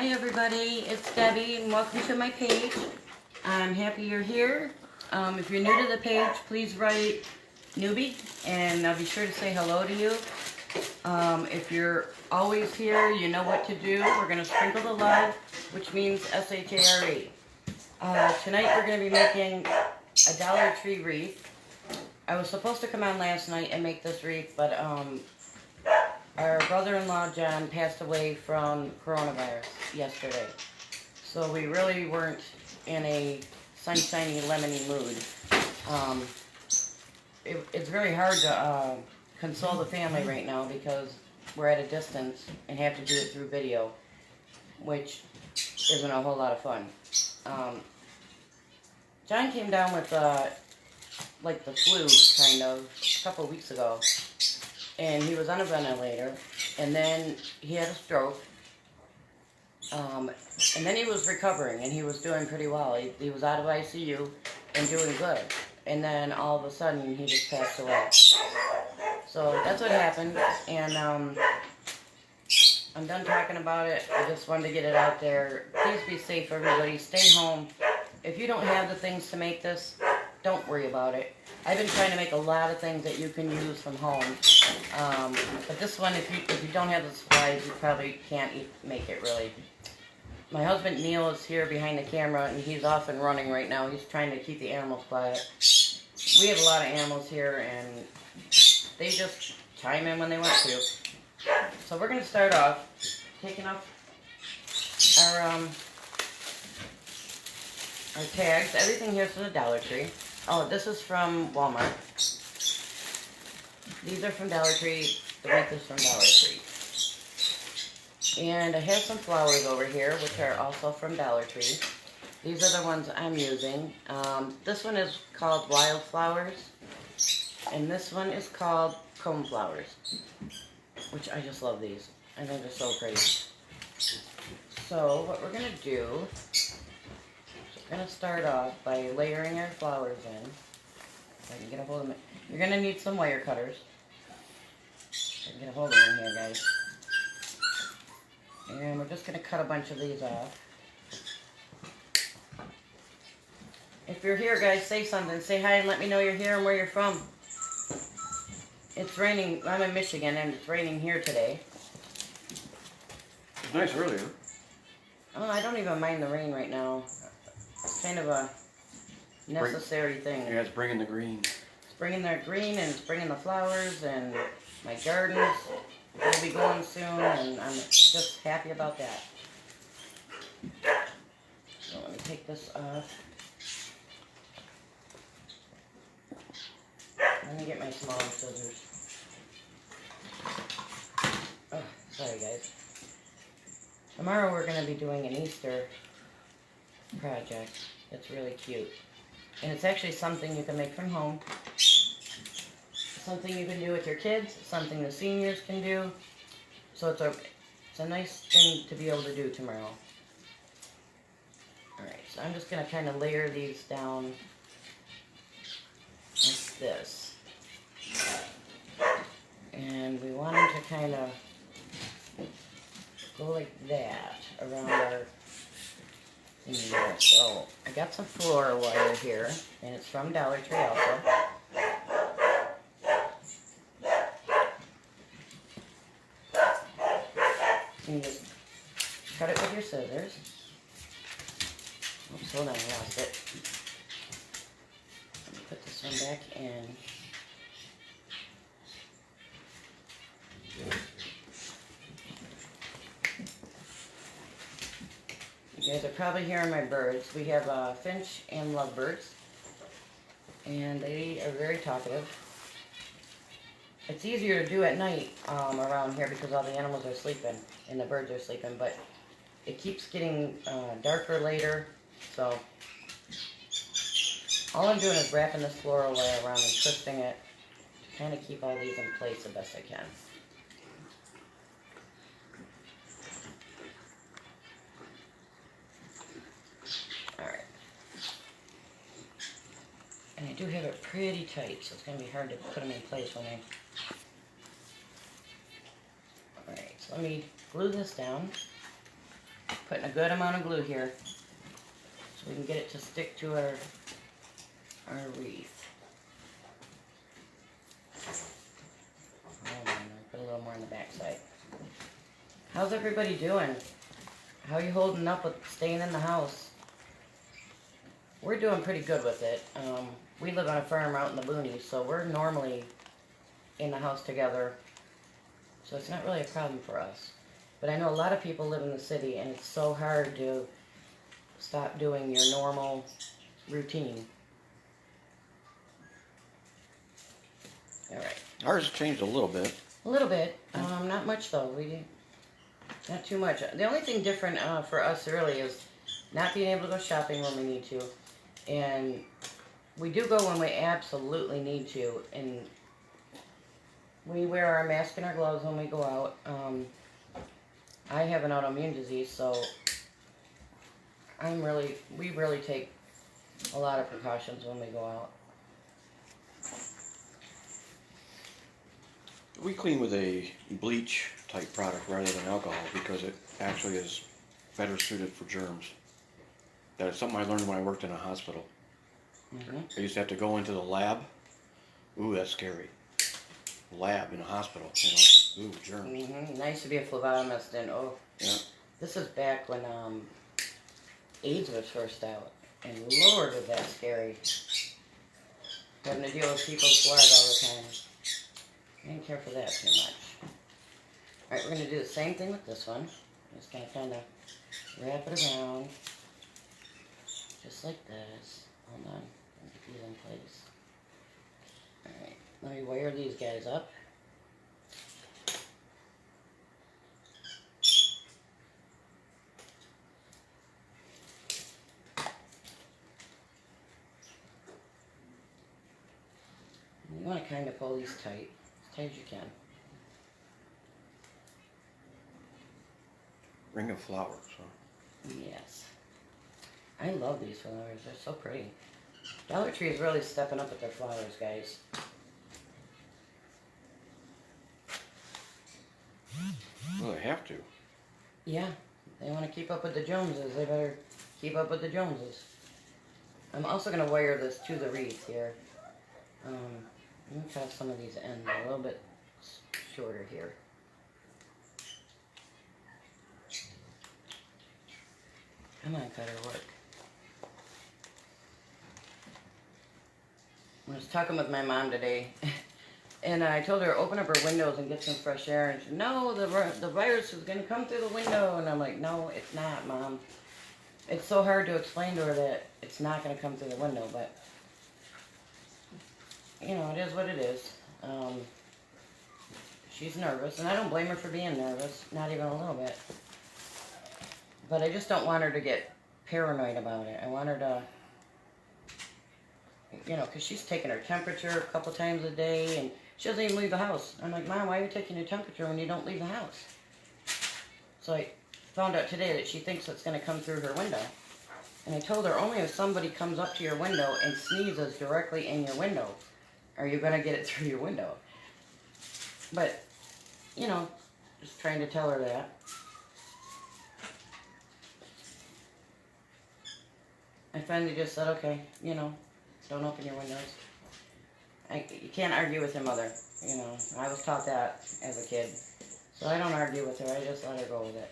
Hi everybody, it's Debbie and welcome to my page. I'm happy you're here. If you're new to the page, please write newbie and I'll be sure to say hello to you. If you're always here, you know what to do. We're going to sprinkle the love, which means S-H-A-R-E. Tonight we're going to be making a Dollar Tree wreath. I was supposed to come on last night and make this wreath, but our brother-in-law, John, passed away from coronavirus yesterday. So we really weren't in a sunshiny, lemony mood. It's very hard to console the family right now because we're at a distance and have to do it through video, which isn't a whole lot of fun. John came down with like the flu, kind of, a couple of weeks ago. And he was on a ventilator, and then he had a stroke, and then he was recovering, and he was doing pretty well. He was out of ICU and doing good, and then all of a sudden he just passed away. So that's what happened, and I'm done talking about it. I just wanted to get it out there. Please be safe, everybody. Stay home. If you don't have the things to make this, don't worry about it. I've been trying to make a lot of things that you can use from home. But this one, if you don't have the supplies, you probably can't make it really. My husband Neil is here behind the camera, and he's off and running right now. He's trying to keep the animals quiet. We have a lot of animals here, and they just chime in when they want to. So we're going to start off taking off our tags. Everything here is from the Dollar Tree. Oh, this is from Walmart. These are from Dollar Tree. The wreath is from Dollar Tree. And I have some flowers over here, which are also from Dollar Tree. These are the ones I'm using. This one is called Wildflowers. And this one is called Comb Flowers, which I just love these. I think they're so pretty. So what we're going to do, we're going to start off by layering our flowers in. If I can get a hold of it. You're going to need some wire cutters. If I can get a hold of them here, guys. And we're just going to cut a bunch of these off. If you're here, guys, say something. Say hi and let me know you're here and where you're from. It's raining. I'm in Michigan, and it's raining here today. It's nice earlier. Oh, I don't even mind the rain right now. It's kind of a necessary thing. Yeah, it's bringing the green. It's bringing the green, and it's bringing the flowers, and my gardens will be going soon, and I'm just happy about that. So let me take this off. Let me get my smaller scissors. Oh, sorry guys. Tomorrow we're going to be doing an Easter project. It's really cute. And it's actually something you can make from home. Something you can do with your kids. Something the seniors can do. So it's a nice thing to be able to do tomorrow. Alright, so I'm just going to kind of layer these down like this. And we want them to kind of go like that around our thing here. So I got some floral wire here, and it's from Dollar Tree also. And you just cut it with your scissors. Oops, hold on, I lost it. Let me put this one back in. You guys are probably hearing my birds. We have finch and lovebirds, and they are very talkative. It's easier to do at night around here because all the animals are sleeping and the birds are sleeping, but it keeps getting darker later, so all I'm doing is wrapping this floral wire around and twisting it to kind of keep all these in place the best I can. Alright. And I do have it pretty tight, so it's going to be hard to put them in place when I... Alright, so let me glue this down. Putting a good amount of glue here so we can get it to stick to our wreath. Hold on, I'll put a little more on the back side. How's everybody doing? How are you holding up with staying in the house? We're doing pretty good with it. We live on a farm out in the boonies, so we're normally in the house together. So it's not really a problem for us. But I know a lot of people live in the city, and it's so hard to stop doing your normal routine. All right. Ours changed a little bit. A little bit. Not much, though. Not too much. The only thing different for us, really, is not being able to go shopping when we need to. And we do go when we absolutely need to. And we wear our mask and our gloves when we go out. I have an autoimmune disease, so we really take a lot of precautions when we go out. We clean with a bleach type product rather than alcohol because it actually is better suited for germs. That is something I learned when I worked in a hospital. Mm-hmm. I used to have to go into the lab. Ooh, that's scary. Lab in a hospital, you know. Ooh, germs. Mm-hmm. And I used to be a phlebotomist, and yeah. This is back when AIDS was first out, and Lord, was that scary. Having to deal with people's blood all the time. I didn't care for that too much. Alright, we're going to do the same thing with this one. Just going to kind of wrap it around. Just like this. Hold on. Let me get these in place. Alright, let me wire these guys up. You want to kind of pull these tight. As tight as you can. Ring of flowers, huh? Yes. I love these flowers. They're so pretty. Dollar Tree is really stepping up with their flowers, guys. Well, they have to. Yeah. They want to keep up with the Joneses. They better keep up with the Joneses. I'm also going to wire this to the wreath here. Let me cut some of these ends a little bit shorter here. Come on, cutter, work. I was talking with my mom today, and I told her open up her windows and get some fresh air, and she said, no, the virus is going to come through the window, and I'm like, no, it's not, Mom. It's so hard to explain to her that it's not going to come through the window, but, you know, it is what it is. She's nervous, and I don't blame her for being nervous, not even a little bit. But I just don't want her to get paranoid about it. I want her to, you know, because she's taking her temperature a couple times a day, and she doesn't even leave the house. I'm like, Mom, why are you taking your temperature when you don't leave the house? So I found out today that she thinks it's going to come through her window. And I told her, only if somebody comes up to your window and sneezes directly in your window are you going to get it through your window. But, you know, just trying to tell her that. I finally just said, okay, you know, don't open your windows. You can't argue with your mother, you know. I was taught that as a kid. So I don't argue with her, I just let her go with it.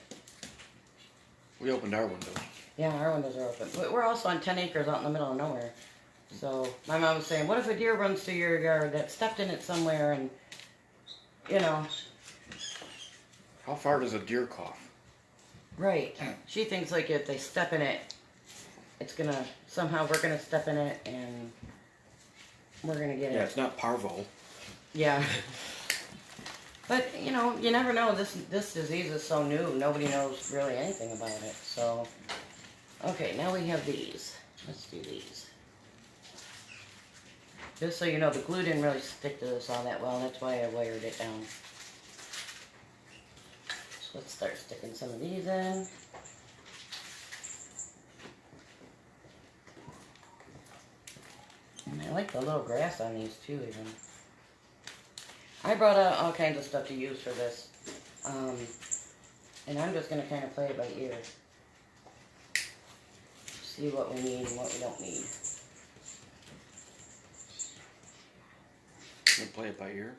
We opened our windows. Yeah, our windows are open. We're also on 10 acres out in the middle of nowhere. So my mom was saying, what if a deer runs through your yard that stepped in it somewhere and, you know. How far does a deer cough? Right. She thinks like if they step in it, it's gonna, somehow we're gonna step in it and we're gonna get it. Yeah, it's not parvo. Yeah. But, you know, you never know. This disease is so new. Nobody knows really anything about it. So, okay, now we have these. Let's do these. Just so you know, the glue didn't really stick to this all that well. That's why I wired it down. So let's start sticking some of these in. And I like the little grass on these too, even. I brought out all kinds of stuff to use for this. And I'm just going to kind of play it by ear. see what we need and what we don't need. You play it by ear?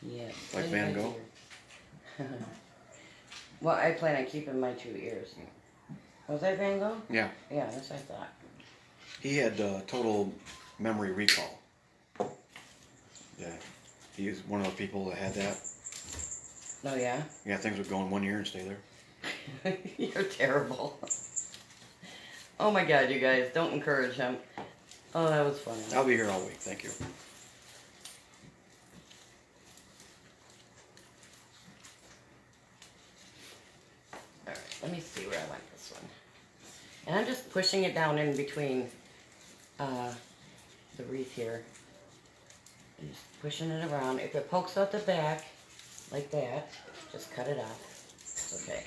Yeah. Like Van Gogh? Well, I plan on keeping my 2 ears. Was that Van Gogh? Yeah. Yeah, that's what I thought. He had total memory recall. Yeah. He was one of those people that had that. Oh, yeah? Yeah, things would go in one ear and stay there. You're terrible. Oh my God, you guys, don't encourage him. Oh, that was funny. I'll be here all week. Thank you. Alright, let me see where I want this one. And I'm just pushing it down in between the wreath here. And just pushing it around. If it pokes out the back, like that, just cut it off. It's okay.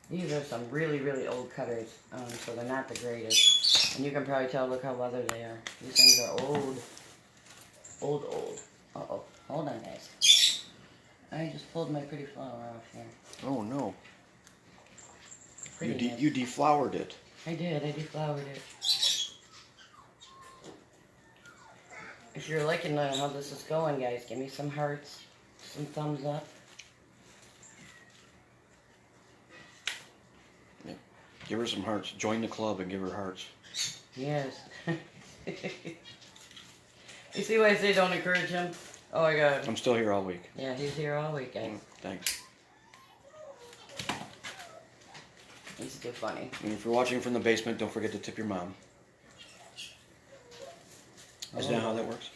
These are some really, really old cutters, so they're not the greatest. And you can probably tell, look how weathered they are. These things are old. Old, old. Uh-oh. Hold on, guys. I just pulled my pretty flower off here. Oh, no. Prettiness. You deflowered it. I did. I deflowered it. If you're liking how this is going, guys, give me some hearts, some thumbs up. Yeah. Give her some hearts. Join the club and give her hearts. Yes. You see why I say don't encourage him? Oh my God. I'm still here all week. Yeah, he's here all week, guys. Thanks. He's too funny. And if you're watching from the basement, don't forget to tip your mom. Isn't that how that works?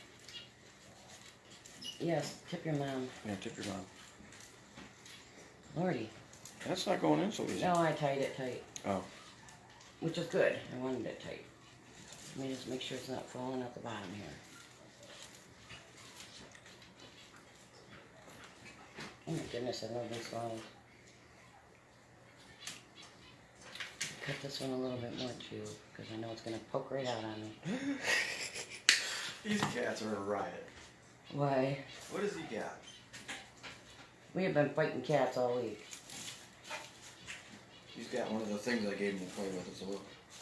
Yes, tip your mom. Yeah, tip your mom. Lordy. That's not going in so easy. No, I tied it tight. Oh. Which is good. I wanted it tight. Let me just make sure it's not falling out the bottom here. Oh my goodness, I love these flowers. Cut this one a little bit more too, because I know it's going to poke right out on me. These cats are a riot. Why? What does he got? We have been fighting cats all week. He's got one of the things I gave him to play with. It's a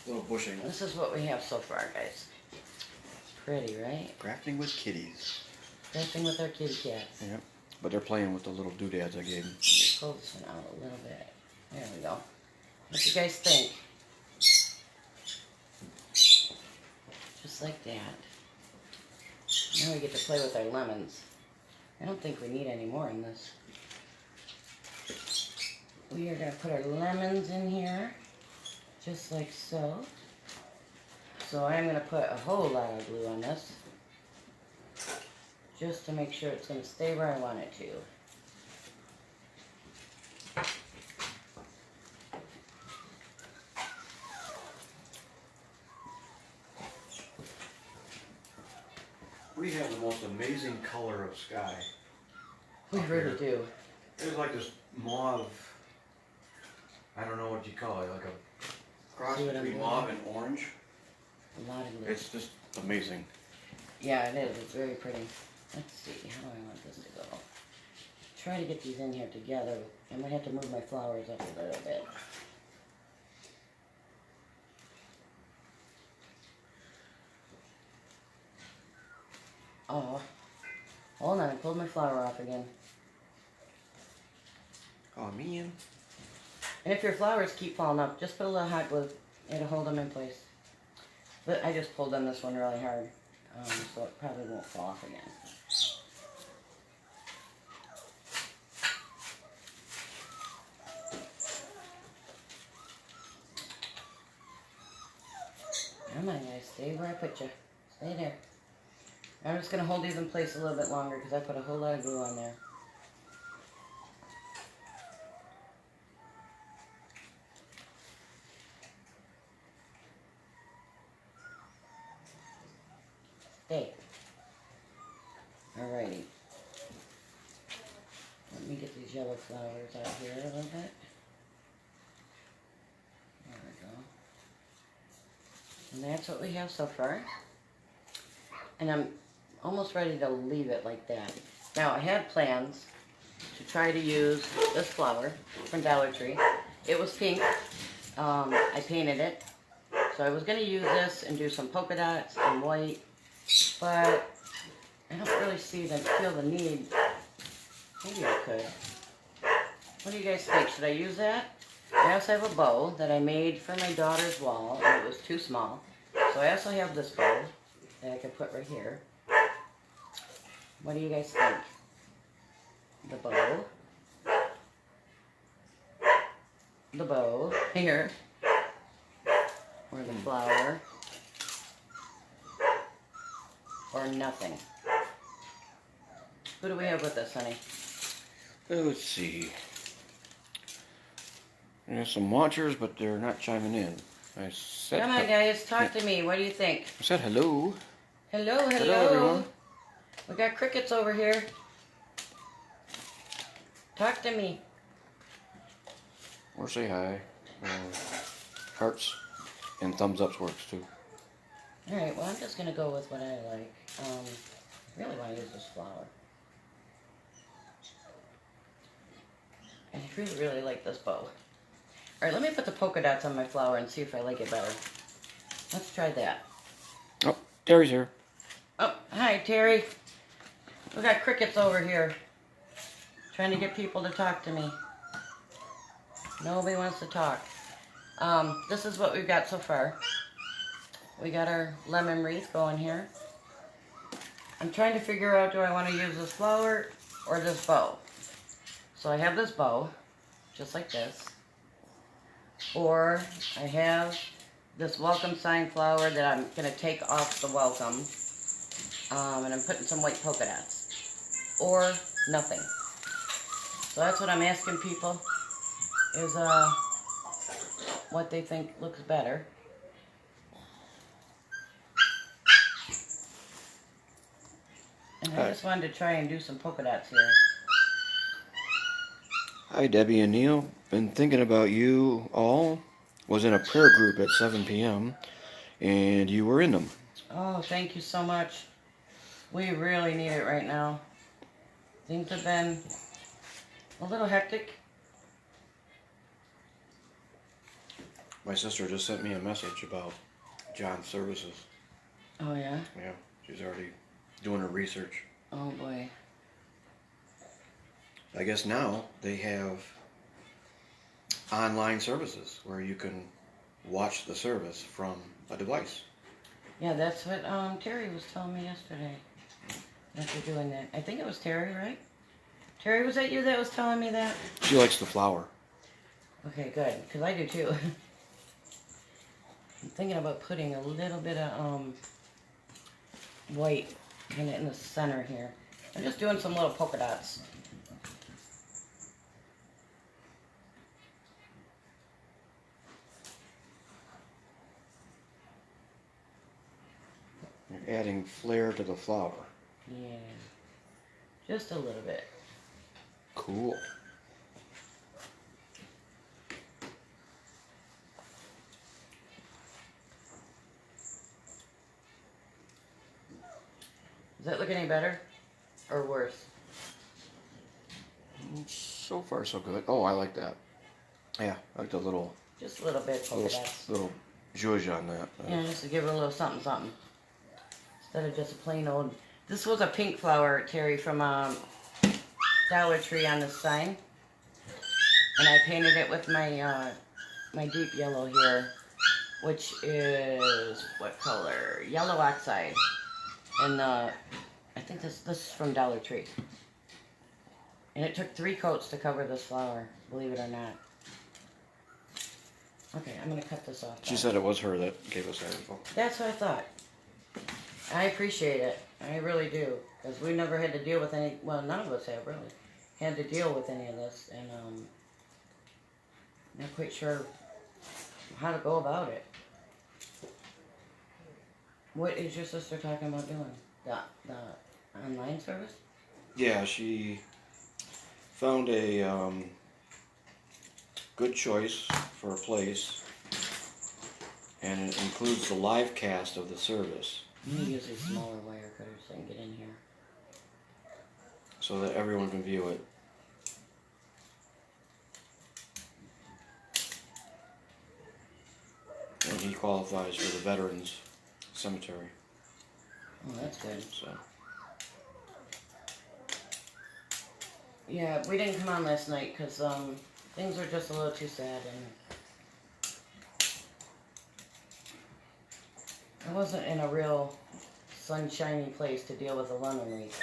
little bushing. This is what we have so far, guys. Pretty, right? Crafting with kitties. Crafting with our kitty cats. Yep. But they're playing with the little doodads I gave him. Pull this one out a little bit. There we go. What do you guys think? Just like that. Now we get to play with our lemons. I don't think we need any more in this. We are going to put our lemons in here, just like so. So I'm going to put a whole lot of glue on this, just to make sure it's going to stay where I want it to. We have the most amazing color of sky. We really do. It's like this mauve, I don't know what you call it, like a cross See what I'm between doing? mauve and orange. A lot of glue. It's just amazing. Yeah, it is. It's very pretty. Let's see. How do I want this to go? Try to get these in here together. I might have to move my flowers up a little bit. Oh, hold on. I pulled my flower off again. Oh, man. And if your flowers keep falling up, just put a little hot glue. It'll hold them in place. But I just pulled on this one really hard, so it probably won't fall off again. Come on, guys. Stay where I put you. Stay there. I'm just going to hold these in place a little bit longer because I put a whole lot of glue on there. Stay. Alrighty. Let me get these yellow flowers out here a little bit. There we go. And that's what we have so far. And I'm almost ready to leave it like that. Now, I had plans to try to use this flower from Dollar Tree. It was pink. I painted it. So I was going to use this and do some polka dots and white, but I don't really feel the need. Maybe I could. What do you guys think? Should I use that? I also have a bow that I made for my daughter's wall, and it was too small. So I also have this bow that I could put right here. What do you guys think? The bow. The bow here. Or the flower. Or nothing. Who do we have with us, honey? Let's see. There's some watchers, but they're not chiming in. I said. Come on, guys, talk to me. What do you think? I said hello. Hello, hello. Hello, everyone. We got crickets over here. Talk to me. Or say hi. Hearts and thumbs ups works too. Alright, well, I'm just going to go with what I like. I really want to use this flower. I really, really like this bow. Alright, let me put the polka dots on my flower and see if I like it better. Let's try that. Oh, Terry's here. Oh, hi, Terry. We got crickets over here. Trying to get people to talk to me. Nobody wants to talk. This is what we've got so far. We got our lemon wreath going here. I'm trying to figure out, do I want to use this flower or this bow? So I have this bow, just like this. Or I have this welcome sign flower that I'm going to take off the welcome. And I'm putting some white polka dots. Or nothing. So that's what I'm asking people, is what they think looks better. And I just wanted to try and do some polka dots here. Hi, Debbie and Neil. Been thinking about you all. Was in a prayer group at 7 p.m. and you were in them. Oh, thank you so much. We really need it right now. Things have been a little hectic. My sister just sent me a message about John's services. Oh, yeah? Yeah, she's already doing her research. Oh, boy. I guess now they have online services where you can watch the service from a device. Yeah, that's what Terry was telling me yesterday. That they're doing that. I think it was Terry, right? Terry, was that you that was telling me that? She likes the flower. Okay, good. Because I do too. I'm thinking about putting a little bit of white kind of in the center here. I'm just doing some little polka dots. You're adding flair to the flower. Yeah. Just a little bit. Cool. Does that look any better? Or worse? So far, so good. Oh, I like that. Yeah, I like the little Just a little bit polka dots. little zhuzh on that. Yeah, just to give it a little something, something. Instead of just a plain old... This was a pink flower, Terry, from Dollar Tree on this sign. And I painted it with my my deep yellow here, which is, what color? Yellow oxide. And I think this is from Dollar Tree. And it took 3 coats to cover this flower, believe it or not. Okay, I'm going to cut this off. She said it was her that gave us that info. That's what I thought. I appreciate it. I really do. Because we never had to deal with any... Well, none of us have, really. Had to deal with any of this. And not quite sure how to go about it. What is your sister talking about doing? The online service? Yeah, she found a good choice for a place, and it includes the live cast of the service. I'm gonna use these smaller wire cutters so I can get in here. so that everyone can view it. And he qualifies for the Veterans Cemetery. Oh, that's good. So Yeah, we didn't come on last night because things were just a little too sad, and I wasn't in a real sunshiny place to deal with a lemon wreath.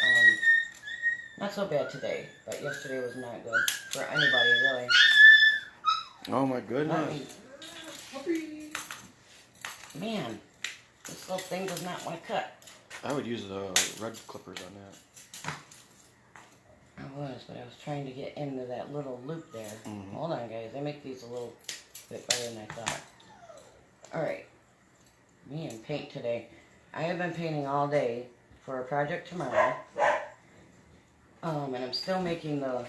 Not so bad today, but yesterday was not good for anybody, really. oh my Not goodness. me. Man, this little thing does not want to cut. I would use the red clippers on that. I was, but I was trying to get into that little loop there. Mhm. Hold on, guys. I make these a little bit better than I thought. Alright. Me and paint today. I have been painting all day for a project tomorrow. And I'm still making the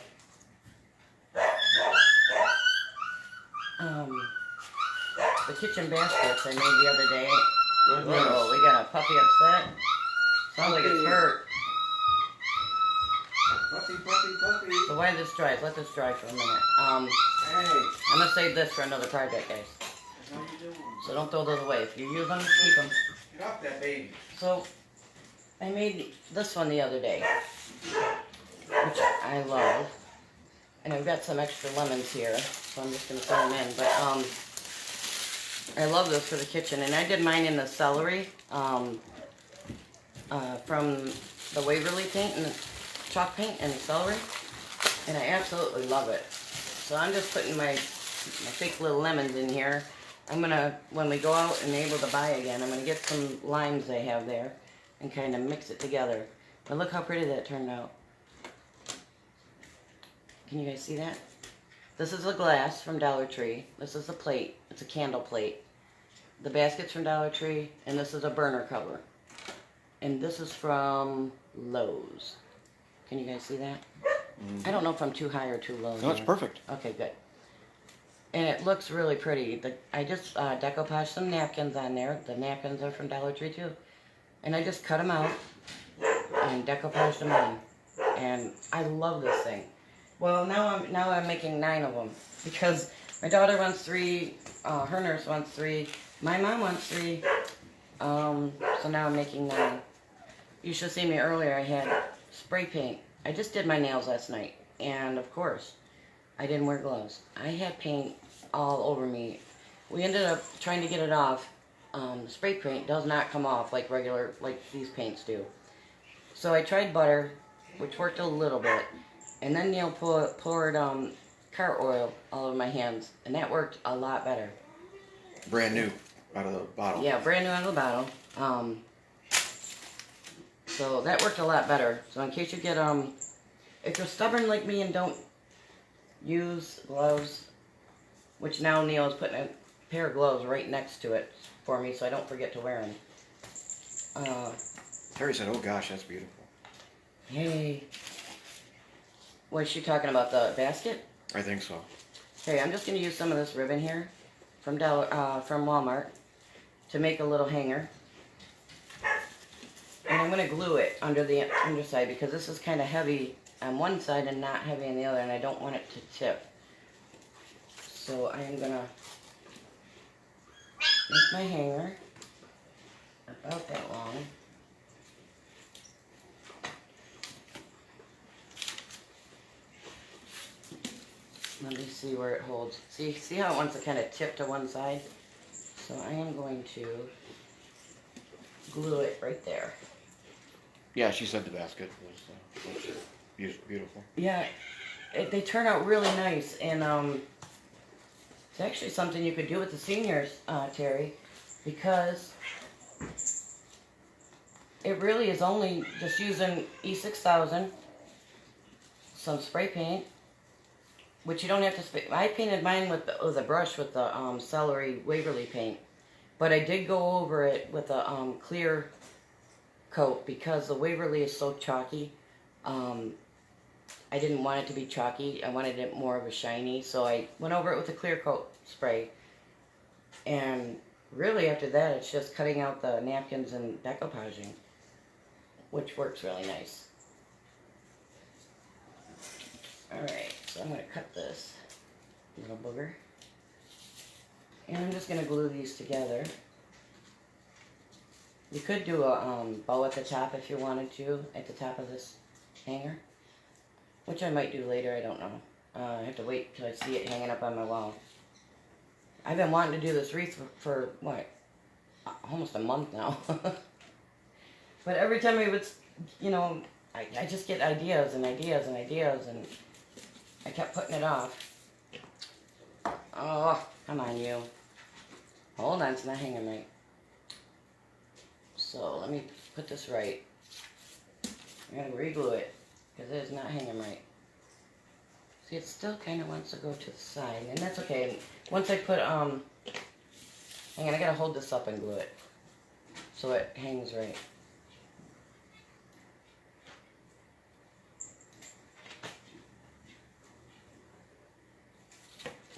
kitchen baskets I made the other day. Oh, we got a puppy upset. Sounds like it's hurt. Puppy. So while this dries, let this dry for a minute. Hey, I'm gonna save this for another project, guys. how you doing? So don't throw those away. If you use them, keep them. Get off that baby. So I made this one the other day, which I love. And I've got some extra lemons here, so I'm just gonna throw them in. But I love this for the kitchen, and I did mine in the celery from the Waverly paint and chalk paint and celery, and I absolutely love it. So I'm just putting my fake little lemons in here. I'm gonna, when we go out and able to buy again, I'm gonna get some limes they have there and kind of mix it together. But look how pretty that turned out. Can you guys see that? This is a glass from Dollar Tree. This is a plate. It's a candle plate. The basket's from Dollar Tree, and this is a burner cover. And this is from Lowe's. Can you guys see that? I don't know if I'm too high or too low. No, it's there. perfect. Okay, good. And it looks really pretty. I just decoupaged some napkins on there. The napkins are from Dollar Tree too. And I just cut them out and decoupaged them on. And I love this thing. Well, now I'm making 9 of them because my daughter wants 3, her nurse wants 3, my mom wants 3. So now I'm making 9. You should have seen me earlier. I had spray paint. I just did my nails last night, and of course, I didn't wear gloves. I had paint all over me. We ended up trying to get it off. The spray paint does not come off like these paints do. So I tried butter, which worked a little bit, and then Neil poured car oil all over my hands, and that worked a lot better. Brand new out of the bottle. Yeah, brand new out of the bottle. So that worked a lot better. So in case you get if you're stubborn like me and don't use gloves, which now Neil is putting a pair of gloves right next to it for me so I don't forget to wear them. Terry said, "Oh gosh, that's beautiful." Hey. Was she talking about the basket? I think so. Okay, I'm just going to use some of this ribbon here from Walmart to make a little hanger. And I'm going to glue it under the underside because this is kind of heavy on one side and not heavy on the other, and I don't want it to tip. So I am going to make my hanger about that long. Let me see where it holds. See how it wants to kind of tip to one side? So I am going to glue it right there. Yeah, she said the basket was beautiful. Yeah, they turn out really nice, and it's actually something you could do with the seniors, Terry, because it really is only just using E6000, some spray paint, which you don't have to spray. I painted mine with a brush with the celery Waverly paint, but I did go over it with a clear coat because the Waverly is so chalky. I didn't want it to be chalky. I wanted it more of a shiny, so I went over it with a clear coat spray and really after that it's just cutting out the napkins and decoupaging, which works really nice. Alright, so I'm going to cut this little booger. And I'm just going to glue these together. You could do a bow at the top if you wanted to, at the top of this hanger. Which I might do later, I don't know. I have to wait till I see it hanging up on my wall. I've been wanting to do this wreath for what? Almost a month now. But every time I would, you know, I just get ideas and ideas and ideas, and I kept putting it off. Oh, come on, you. Hold on, it's not hanging right. So, let me put this right. I'm going to re-glue it, because it is not hanging right. See, it still kind of wants to go to the side, and that's okay. Once I put, hang on, I got to hold this up and glue it, so it hangs right.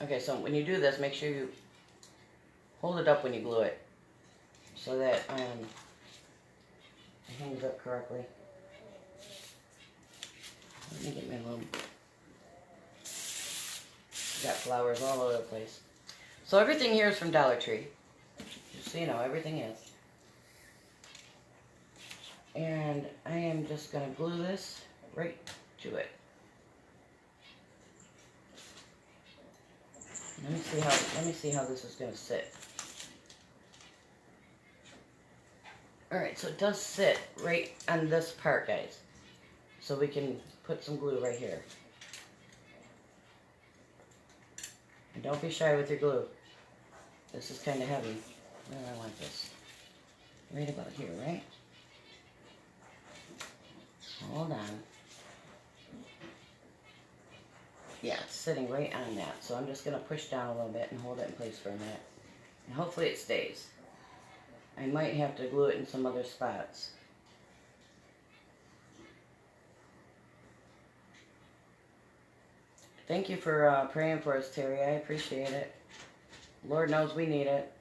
Okay, so when you do this, make sure you hold it up when you glue it, so that it hangs up correctly. Let me get my little... Got flowers all over the place. So everything here is from Dollar Tree. Just so you know, everything is. And I am just going to glue this right to it. Let me see how this is going to sit. Alright, so it does sit right on this part, guys. So we can put some glue right here. And don't be shy with your glue. This is kind of heavy. Where do I want this? Right about here, right? Hold on. Yeah, it's sitting right on that. So I'm just going to push down a little bit and hold it in place for a minute. And hopefully it stays. I might have to glue it in some other spots. Thank you for praying for us, Terry. I appreciate it. Lord knows we need it.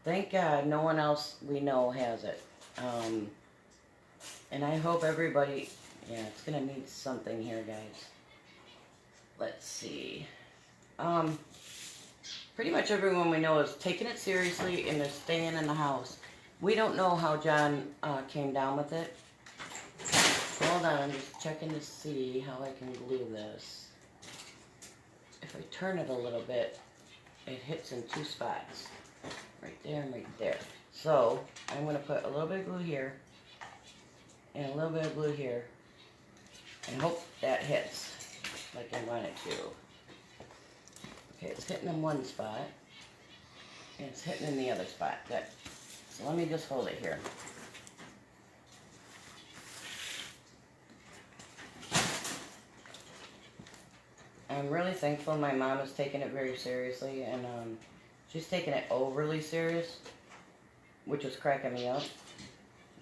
Thank God no one else we know has it. And I hope everybody... Yeah, it's going to need something here, guys. Let's see. Pretty much everyone we know is taking it seriously and they're staying in the house. We don't know how John came down with it. Hold on, I'm just checking to see how I can glue this. If I turn it a little bit, it hits in two spots. Right there and right there. So, I'm going to put a little bit of glue here. And a little bit of glue here. And hope that hits like I want it to. Okay, it's hitting in one spot. And it's hitting in the other spot. Good. So let me just hold it here. I'm really thankful my mom is taking it very seriously, and she's taking it overly serious, which is cracking me up.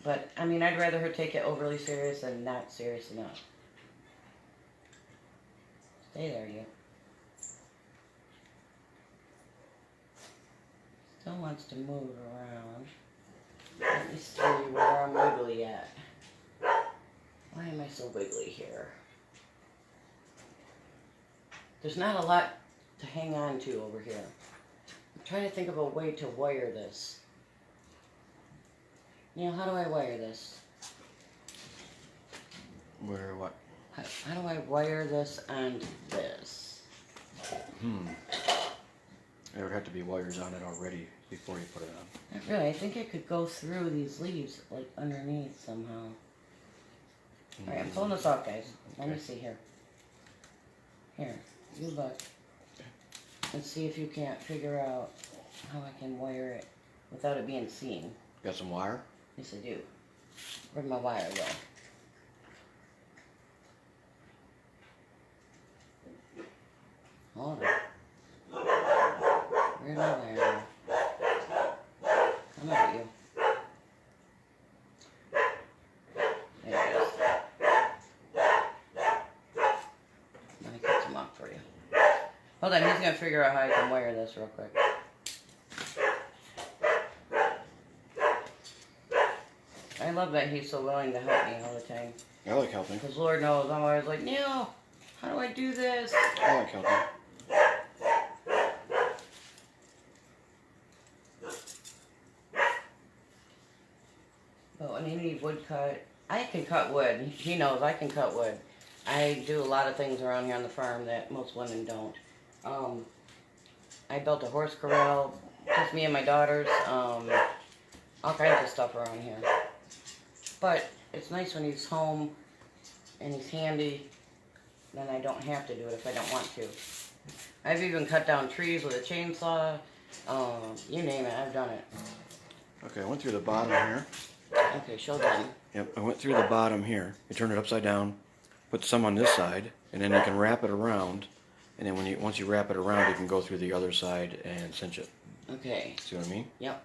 But, I mean, I'd rather her take it overly serious than not serious enough. Stay there, you. Still wants to move around. Let me see where I'm wiggly at. Why am I so wiggly here? There's not a lot to hang on to over here. I'm trying to think of a way to wire this. Neil, how do I wire this? Where what? How do I wire this and this? There would have to be wires on it already before you put it on. Not really. I think I could go through these leaves, like underneath somehow. Alright, I'm pulling this off, guys. Let me see here. Here, you look. And see if you can't figure out how I can wire it without it being seen. Got some wire? Yes, I do. Where'd my wire go? Hold on. Where'd my wire go? Come on, you. There it is. Let me cut some off for you. Hold on, he's gonna figure out how I can wire this real quick. I love that he's so willing to help me all the time. I like helping. Because Lord knows, I'm always like, Neil, how do I do this? I like helping. But when you need wood cut, I can cut wood. He knows I can cut wood. I do a lot of things around here on the farm that most women don't. I built a horse corral, just me and my daughters, all kinds of stuff around here. But it's nice when he's home and he's handy, then I don't have to do it if I don't want to. I've even cut down trees with a chainsaw, you name it, I've done it. Okay, I went through the bottom here. Okay, show them. Yep, I went through the bottom here. You turn it upside down, put some on this side, and then you can wrap it around. And then once you wrap it around, you can go through the other side and cinch it. Okay. See what I mean? Yep.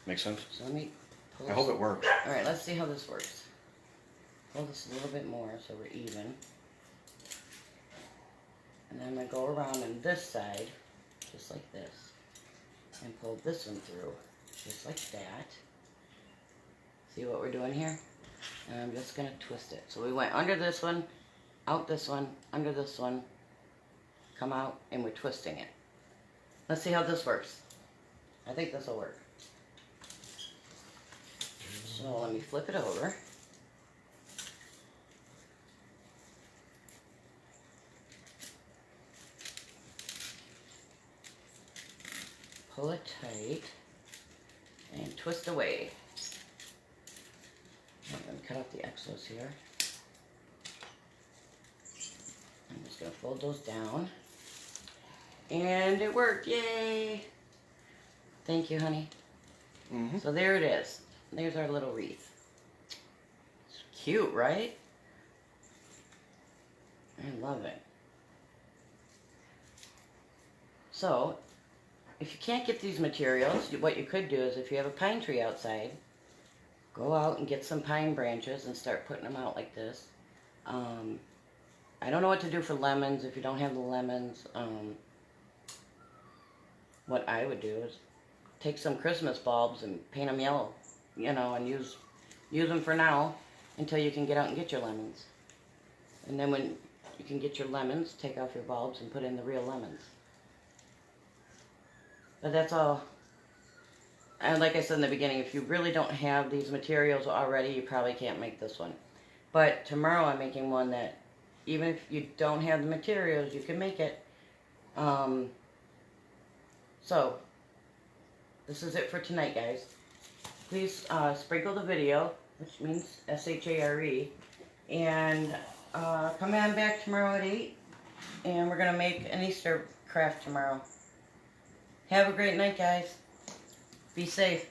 Makes sense? So let me pull I hope it works. Alright, let's see how this works. Pull this a little bit more so we're even. And then I'm going to go around on this side, just like this. And pull this one through, just like that. See what we're doing here? And I'm just going to twist it. So we went under this one, out this one, under this one, come out, and we're twisting it. Let's see how this works. I think this will work. So let me flip it over. Pull it tight and twist away. I'm going to cut off the excess here. I'm just going to fold those down. And it worked, yay! Thank you, honey. Mm-hmm. So there it is. There's our little wreath. It's cute, right? I love it. So, if you can't get these materials, what you could do is if you have a pine tree outside, go out and get some pine branches and start putting them out like this. I don't know what to do for lemons if you don't have the lemons. What I would do is take some Christmas bulbs and paint them yellow, you know, and use them for now until you can get out and get your lemons. And then when you can get your lemons, take off your bulbs and put in the real lemons. But that's all. And like I said in the beginning, if you really don't have these materials already, you probably can't make this one. But tomorrow I'm making one that even if you don't have the materials, you can make it. So, this is it for tonight, guys. Please sprinkle the video, which means S-H-A-R-E, and come on back tomorrow at 8, and we're going to make an Easter craft tomorrow. Have a great night, guys. Be safe.